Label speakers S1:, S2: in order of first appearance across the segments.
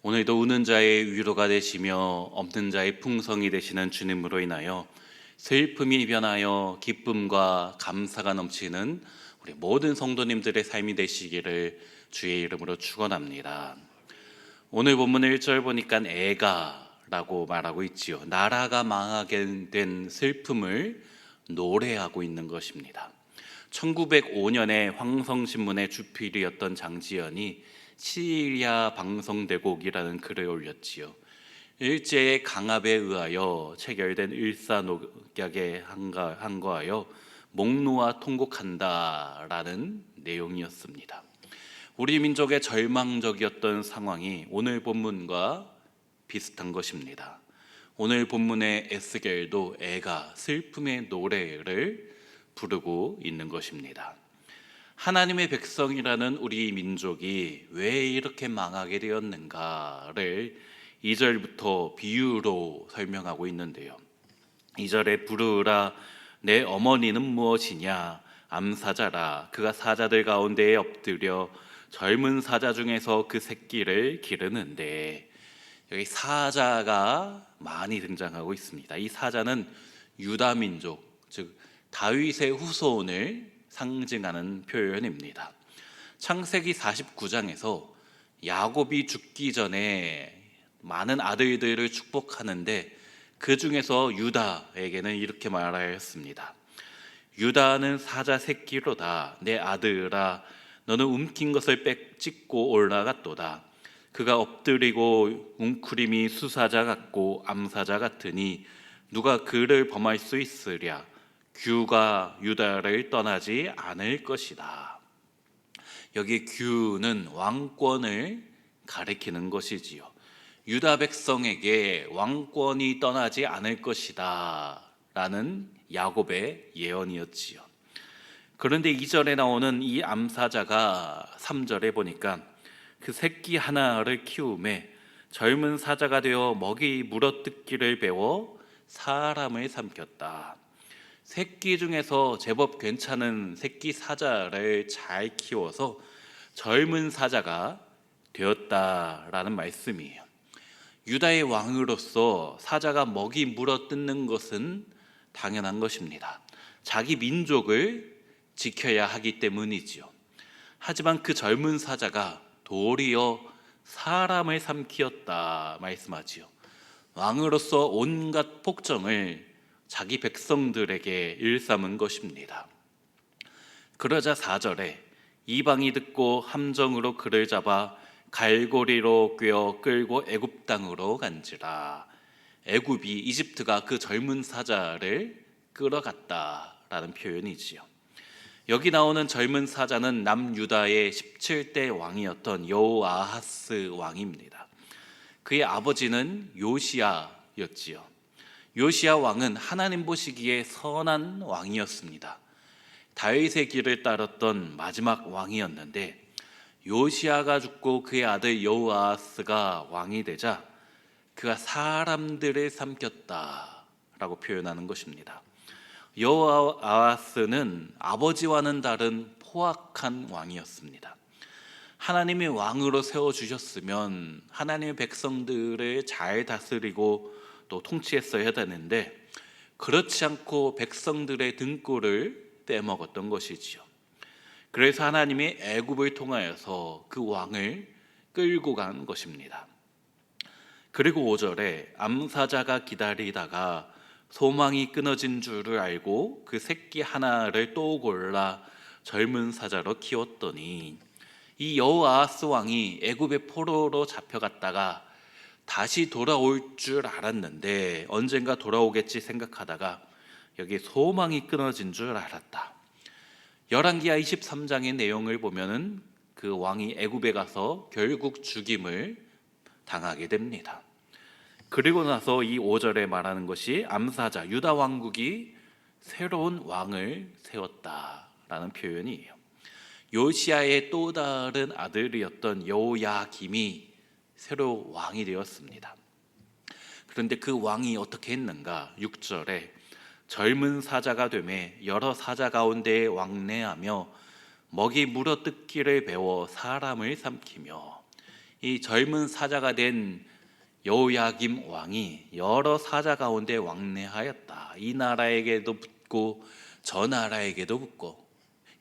S1: 오늘도 우는 자의 위로가 되시며 없는 자의 풍성이 되시는 주님으로 인하여 슬픔이 변하여 기쁨과 감사가 넘치는 우리 모든 성도님들의 삶이 되시기를 주의 이름으로 축원합니다. 오늘 본문 1절 보니까 애가라고 말하고 있지요. 나라가 망하게 된 슬픔을 노래하고 있는 것입니다. 1905년에 황성신문의 주필이었던 장지연이 시리아 방성대곡이라는 글을 올렸지요. 일제의 강압에 의하여 체결된 일사녹약에 항거하여 목놓아 통곡한다라는 내용이었습니다. 우리 민족의 절망적이었던 상황이 오늘 본문과 비슷한 것입니다. 오늘 본문의 에스겔도 애가 슬픔의 노래를 부르고 있는 것입니다. 하나님의 백성이라는 우리 민족이 왜 이렇게 망하게 되었는가를 2절부터 비유로 설명하고 있는데요. 2절에 부르라 내 어머니는 무엇이냐 암사자라 그가 사자들 가운데에 엎드려 젊은 사자 중에서 그 새끼를 기르는데, 여기 사자가 많이 등장하고 있습니다. 이 사자는 유다 민족, 즉 다윗의 후손을 상징하는 표현입니다. 창세기 49장에서 야곱이 죽기 전에 많은 아들들을 축복하는데 그 중에서 유다에게는 이렇게 말하였습니다. 유다는 사자 새끼로다. 내 아들아 너는 움킨 것을 빽찍고 올라갔도다. 그가 엎드리고 웅크림이 수사자 같고 암사자 같으니 누가 그를 범할 수 있으랴. 규가 유다를 떠나지 않을 것이다. 여기 규는 왕권을 가리키는 것이지요. 유다 백성에게 왕권이 떠나지 않을 것이다 라는 야곱의 예언이었지요. 그런데 2절에 나오는 이 암사자가 3절에 보니까 그 새끼 하나를 키우매 젊은 사자가 되어 먹이 물어뜯기를 배워 사람을 삼켰다. 새끼 중에서 제법 괜찮은 새끼 사자를 잘 키워서 젊은 사자가 되었다라는 말씀이에요. 유다의 왕으로서 사자가 먹이 물어뜯는 것은 당연한 것입니다. 자기 민족을 지켜야 하기 때문이지요. 하지만 그 젊은 사자가 도리어 사람을 삼키었다 말씀하지요. 왕으로서 온갖 폭정을 자기 백성들에게 일삼은 것입니다. 그러자 4절에 이방이 듣고 함정으로 그를 잡아 갈고리로 꿰어 끌고 애굽 땅으로 간지라. 애굽이 이집트가 그 젊은 사자를 끌어갔다라는 표현이지요. 여기 나오는 젊은 사자는 남유다의 17대 왕이었던 여호아하스 왕입니다. 그의 아버지는 요시야였지요. 요시야 왕은 하나님 보시기에 선한 왕이었습니다. 다윗의 길을 따랐던 마지막 왕이었는데 요시야가 죽고 그의 아들 여호아하스가 왕이 되자 그가 사람들을 삼켰다라고 표현하는 것입니다. 여호아하스는 아버지와는 다른 포악한 왕이었습니다. 하나님이 왕으로 세워주셨으면 하나님의 백성들을 잘 다스리고 또 통치했어야 되는데 그렇지 않고 백성들의 등골을 빼먹었던 것이지요. 그래서 하나님이 애굽을 통하여서 그 왕을 끌고 간 것입니다. 그리고 5절에 암사자가 기다리다가 소망이 끊어진 줄을 알고 그 새끼 하나를 또 골라 젊은 사자로 키웠더니, 이 여호아하스 왕이 애굽의 포로로 잡혀갔다가 다시 돌아올 줄 알았는데 언젠가 돌아오겠지 생각하다가 여기 소망이 끊어진 줄 알았다. 열왕기하 23장의 내용을 보면은 그 왕이 애굽에 가서 결국 죽임을 당하게 됩니다. 그리고 나서 이 5절에 말하는 것이 암사자 유다 왕국이 새로운 왕을 세웠다라는 표현이에요. 요시야의 또 다른 아들이었던 여호야김이 새로 왕이 되었습니다. 그런데 그 왕이 어떻게 했는가? 6절에 젊은 사자가 되매 여러 사자 가운데에 왕래하며 먹이 물어뜯기를 배워 사람을 삼키며, 이 젊은 사자가 된 여호야김 왕이 여러 사자 가운데 왕래하였다. 이 나라에게도 붙고 저 나라에게도 붙고,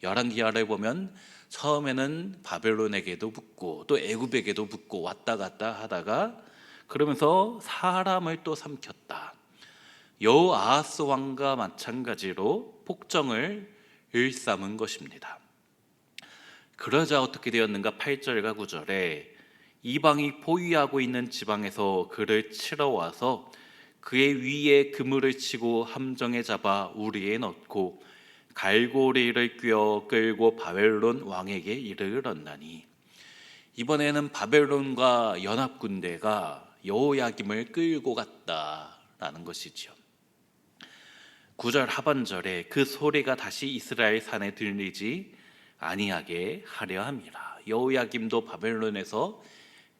S1: 열왕기하를 보면 처음에는 바벨론에게도 붙고 또 애굽에게도 붙고 왔다 갔다 하다가 그러면서 사람을 또 삼켰다. 여호아하스 왕과 마찬가지로 폭정을 일삼은 것입니다. 그러자 어떻게 되었는가? 8절과 9절에 이방이 포위하고 있는 지방에서 그를 치러 와서 그의 위에 그물을 치고 함정에 잡아 우리에 넣고 갈고리를 꿰어 끌고 바벨론 왕에게 이르렀나니, 이번에는 바벨론과 연합 군대가 여호야김을 끌고 갔다라는 것이지요. 9절 하반절에 그 소리가 다시 이스라엘 산에 들리지 아니하게 하려 함이라. 여호야김도 바벨론에서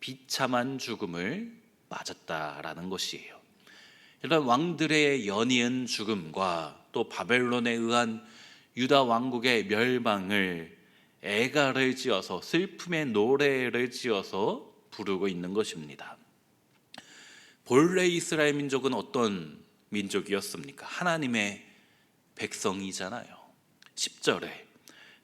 S1: 비참한 죽음을 맞았다라는 것이에요. 이런 왕들의 연이은 죽음과 또 바벨론에 의한 유다 왕국의 멸망을 애가를 지어서 슬픔의 노래를 지어서 부르고 있는 것입니다. 본래 이스라엘 민족은 어떤 민족이었습니까? 하나님의 백성이잖아요. 10절에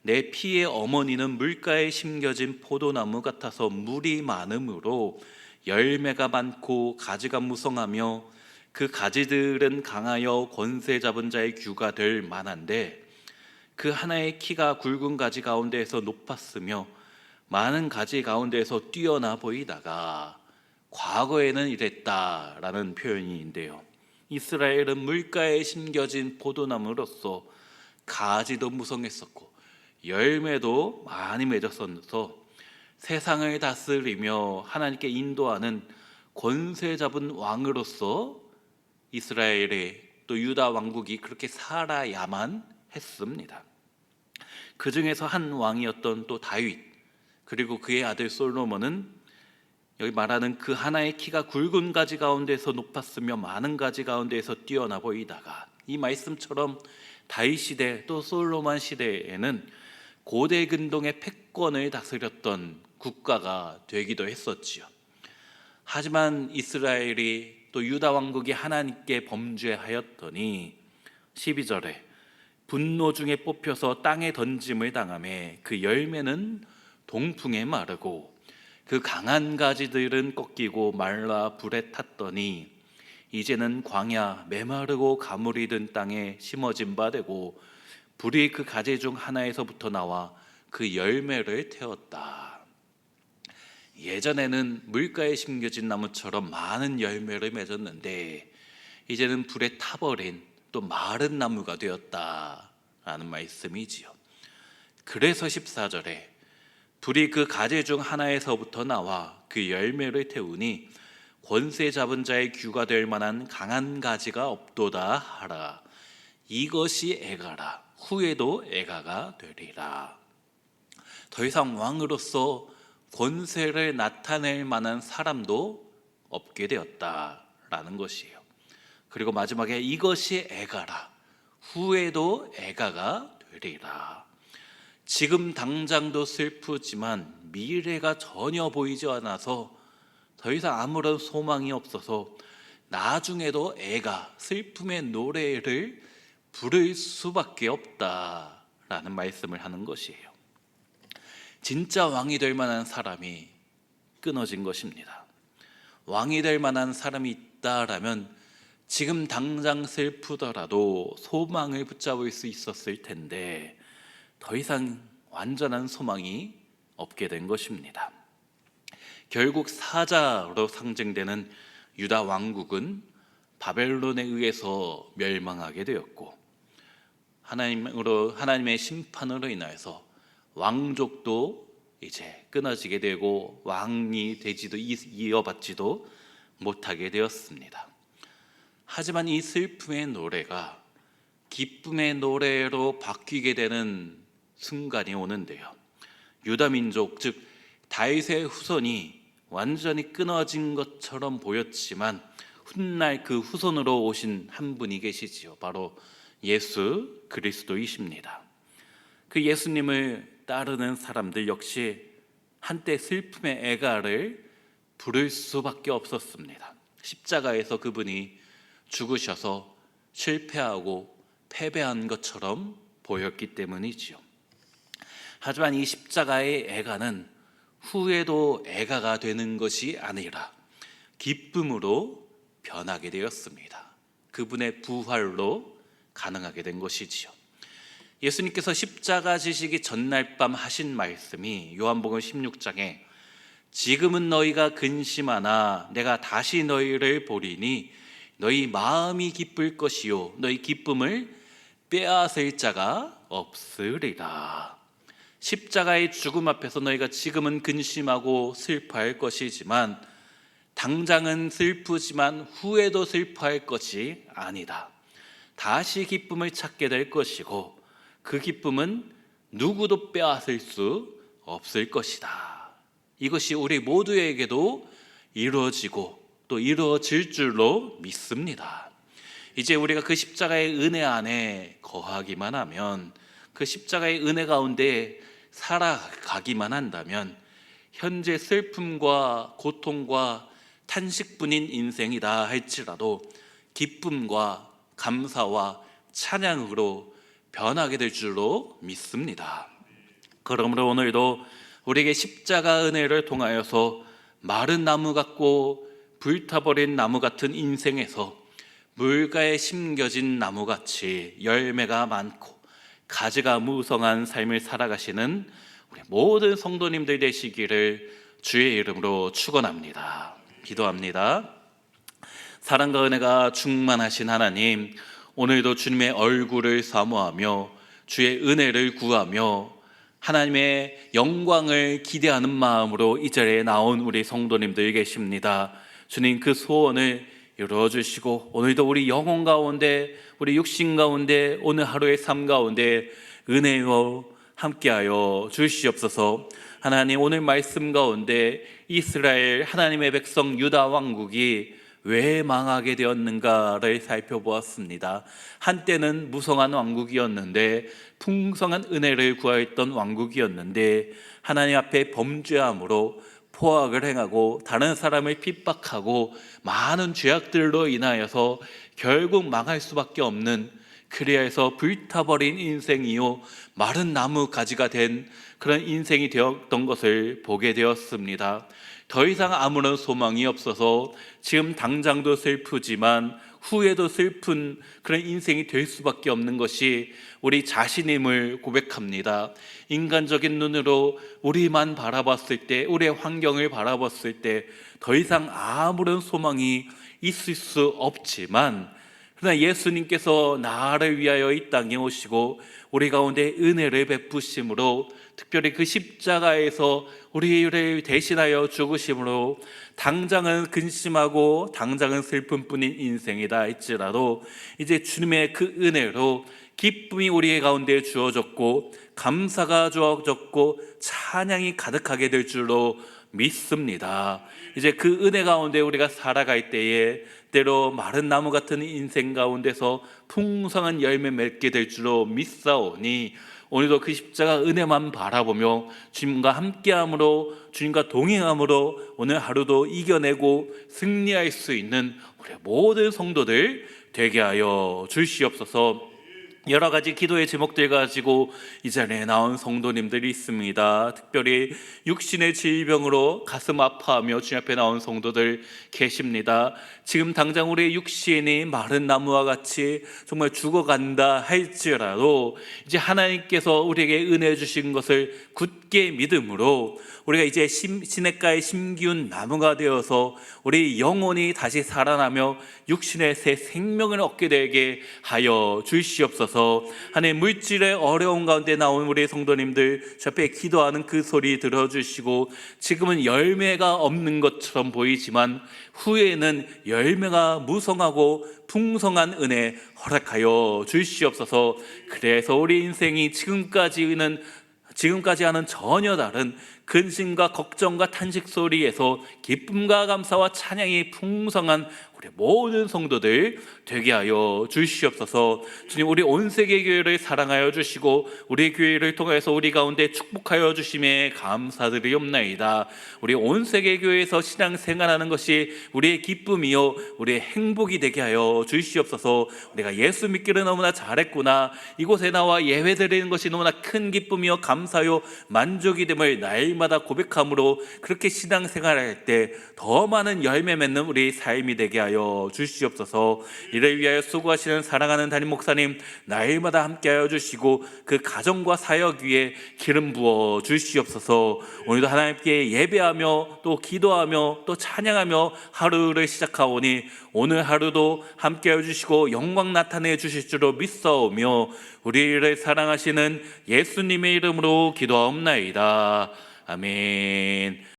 S1: 내 피의 어머니는 물가에 심겨진 포도나무 같아서 물이 많으므로 열매가 많고 가지가 무성하며 그 가지들은 강하여 권세 잡은 자의 규가 될 만한데, 그 하나의 키가 굵은 가지 가운데에서 높았으며 많은 가지 가운데에서 뛰어나 보이다가, 과거에는 이랬다라는 표현인데요, 이스라엘은 물가에 심겨진 포도나무로서 가지도 무성했었고 열매도 많이 맺었어서 세상을 다스리며 하나님께 인도하는 권세 잡은 왕으로서 이스라엘의 또 유다 왕국이 그렇게 살아야만 했습니다. 그 중에서 한 왕이었던 또 다윗, 그리고 그의 아들 솔로몬은 여기 말하는 그 하나의 키가 굵은 가지 가운데서 높았으며 많은 가지 가운데에서 뛰어나 보이다가, 이 말씀처럼 다윗 시대 또 솔로몬 시대에는 고대 근동의 패권을 다스렸던 국가가 되기도 했었지요. 하지만 이스라엘이 또 유다 왕국이 하나님께 범죄하였더니 12절에 분노 중에 뽑혀서 땅에 던짐을 당하매 그 열매는 동풍에 마르고 그 강한 가지들은 꺾이고 말라 불에 탔더니 이제는 광야 메마르고 가물이 든 땅에 심어진 바 되고 불이 그 가지 중 하나에서부터 나와 그 열매를 태웠다. 예전에는 물가에 심겨진 나무처럼 많은 열매를 맺었는데 이제는 불에 타버린 또 마른 나무가 되었다라는 말씀이지요. 그래서 14절에 불이 그 가지 중 하나에서부터 나와 그 열매를 태우니 권세 잡은 자의 규가 될 만한 강한 가지가 없도다 하라. 이것이 애가라. 후에도 애가가 되리라. 더 이상 왕으로서 권세를 나타낼 만한 사람도 없게 되었다라는 것이에요. 그리고 마지막에 이것이 애가라. 후에도 애가가 되리라. 지금 당장도 슬프지만 미래가 전혀 보이지 않아서 더 이상 아무런 소망이 없어서 나중에도 애가 슬픔의 노래를 부를 수밖에 없다라는 말씀을 하는 것이에요. 진짜 왕이 될 만한 사람이 끊어진 것입니다. 왕이 될 만한 사람이 있다라면 지금 당장 슬프더라도 소망을 붙잡을 수 있었을 텐데 더 이상 완전한 소망이 없게 된 것입니다. 결국 사자로 상징되는 유다 왕국은 바벨론에 의해서 멸망하게 되었고, 하나님의 심판으로 인하여서 왕족도 이제 끊어지게 되고 왕이 되지도 이어받지도 못하게 되었습니다. 하지만 이 슬픔의 노래가 기쁨의 노래로 바뀌게 되는 순간이 오는데요, 유다 민족 즉 다윗의 후손이 완전히 끊어진 것처럼 보였지만 훗날 그 후손으로 오신 한 분이 계시지요. 바로 예수 그리스도이십니다. 그 예수님을 따르는 사람들 역시 한때 슬픔의 애가를 부를 수밖에 없었습니다. 십자가에서 그분이 죽으셔서 실패하고 패배한 것처럼 보였기 때문이지요. 하지만 이 십자가의 애가는 후에도 애가가 되는 것이 아니라 기쁨으로 변하게 되었습니다. 그분의 부활로 가능하게 된 것이지요. 예수님께서 십자가 지시기 전날 밤 하신 말씀이 요한복음 16장에 지금은 너희가 근심하나 내가 다시 너희를 보리니 너희 마음이 기쁠 것이요 너희 기쁨을 빼앗을 자가 없으리라. 십자가의 죽음 앞에서 너희가 지금은 근심하고 슬퍼할 것이지만 당장은 슬프지만 후에도 슬퍼할 것이 아니다. 다시 기쁨을 찾게 될 것이고 그 기쁨은 누구도 빼앗을 수 없을 것이다. 이것이 우리 모두에게도 이루어지고 또 이루어질 줄로 믿습니다. 이제 우리가 그 십자가의 은혜 안에 거하기만 하면, 그 십자가의 은혜 가운데 살아가기만 한다면 현재 슬픔과 고통과 탄식뿐인 인생이다 할지라도 기쁨과 감사와 찬양으로 변하게 될 줄로 믿습니다. 그러므로 오늘도 우리에게 십자가 은혜를 통하여서 마른 나무 같고 불타버린 나무 같은 인생에서 물가에 심겨진 나무같이 열매가 많고 가지가 무성한 삶을 살아가시는 우리 모든 성도님들 되시기를 주의 이름으로 축원합니다. 기도합니다. 사랑과 은혜가 충만하신 하나님, 오늘도 주님의 얼굴을 사모하며 주의 은혜를 구하며 하나님의 영광을 기대하는 마음으로 이 자리에 나온 우리 성도님들 계십니다. 주님, 그 소원을 이루어주시고 오늘도 우리 영혼 가운데, 우리 육신 가운데, 오늘 하루의 삶 가운데 은혜로 함께하여 주시옵소서. 하나님, 오늘 말씀 가운데 이스라엘 하나님의 백성 유다 왕국이 왜 망하게 되었는가를 살펴보았습니다. 한때는 무성한 왕국이었는데, 풍성한 은혜를 구하였던 왕국이었는데 하나님 앞에 범죄함으로 포악을 행하고 다른 사람을 핍박하고 많은 죄악들로 인하여서 결국 망할 수밖에 없는, 그리하여서 불타버린 인생이요 마른 나무 가지가 된 그런 인생이 되었던 것을 보게 되었습니다. 더 이상 아무런 소망이 없어서 지금 당장도 슬프지만 후에도 슬픈 그런 인생이 될 수밖에 없는 것이 우리 자신임을 고백합니다. 인간적인 눈으로 우리만 바라봤을 때, 우리의 환경을 바라봤을 때 더 이상 아무런 소망이 있을 수 없지만, 그러나 예수님께서 나를 위하여 이 땅에 오시고 우리 가운데 은혜를 베푸심으로, 특별히 그 십자가에서 우리를 대신하여 죽으심으로 당장은 근심하고 당장은 슬픔뿐인 인생이다 할지라도 이제 주님의 그 은혜로 기쁨이 우리 가운데 주어졌고 감사가 주어졌고 찬양이 가득하게 될 줄로 믿습니다. 이제 그 은혜 가운데 우리가 살아갈 때에 때로 마른 나무 같은 인생 가운데서 풍성한 열매 맺게 될 줄로 믿사오니 오늘도 그 십자가 은혜만 바라보며 주님과 함께함으로, 주님과 동행함으로 오늘 하루도 이겨내고 승리할 수 있는 우리 모든 성도들 되게 하여 주시옵소서. 여러 가지 기도의 제목들 가지고 이 자리에 나온 성도님들이 있습니다. 특별히 육신의 질병으로 가슴 아파하며 주님 앞에 나온 성도들 계십니다. 지금 당장 우리의 육신이 마른 나무와 같이 정말 죽어간다 할지라도 이제 하나님께서 우리에게 은혜 주신 것을 굳게 믿음으로 우리가 이제 시냇가에 심기운 나무가 되어서 우리 영혼이 다시 살아나며 육신의 새 생명을 얻게 되게 하여 주시옵소서. 하나님, 물질의 어려운 가운데 나온 우리 성도님들 저 앞에 기도하는 그 소리 들어주시고, 지금은 열매가 없는 것처럼 보이지만 후에는 열매가 무성하고 풍성한 은혜 허락하여 주시옵소서. 그래서 우리 인생이 지금까지 하는 전혀 다른 근심과 걱정과 탄식 소리에서 기쁨과 감사와 찬양이 풍성한 우리 모든 성도들 되게 하여 주시옵소서. 주님, 우리 온 세계 교회를 사랑하여 주시고 우리 교회를 통해서 우리 가운데 축복하여 주심에 감사드리옵나이다. 우리 온 세계 교회에서 신앙생활하는 것이 우리의 기쁨이요 우리의 행복이 되게 하여 주시옵소서. 우리가 예수 믿기를 너무나 잘했구나, 이곳에 나와 예배드리는 것이 너무나 큰 기쁨이요 감사요 만족이 됨을 날마다 고백함으로 그렇게 신앙생활할 때 더 많은 열매 맺는 우리 삶이 되게 하여 주시옵소서. 이를 위하여 수고하시는 사랑하는 담임 목사님 날마다 함께하여 주시고 그 가정과 사역 위에 기름 부어 주시옵소서. 오늘도 하나님께 예배하며 또 기도하며 또 찬양하며 하루를 시작하오니 오늘 하루도 함께하여 주시고 영광 나타내 주실 줄로 믿사오며 우리를 사랑하시는 예수님의 이름으로 기도하옵나이다. 아멘.